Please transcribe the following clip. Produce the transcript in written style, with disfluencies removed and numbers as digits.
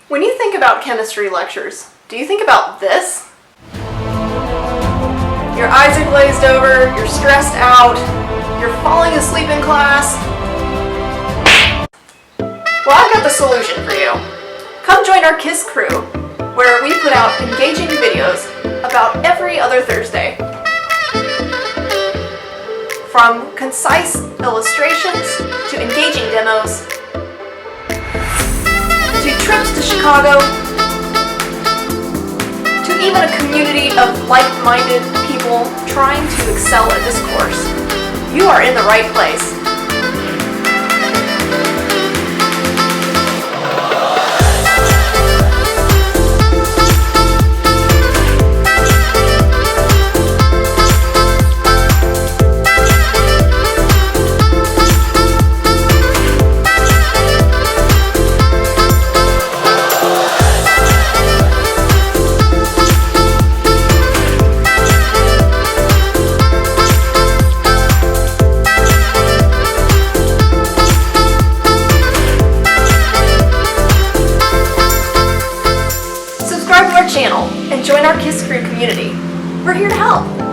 When you think about chemistry lectures, do you think about this? Your eyes are glazed over, you're stressed out, you're falling asleep in class. Well, I've got the solution for you. Come join our KissCrew, where we put out engaging videos about every other Thursday. From concise illustrations to engaging demos, to trips to Chicago, to even a community of like-minded people trying to excel at this course. You are in the right place. Subscribe to our channel and join our KissCrew community. We're here to help.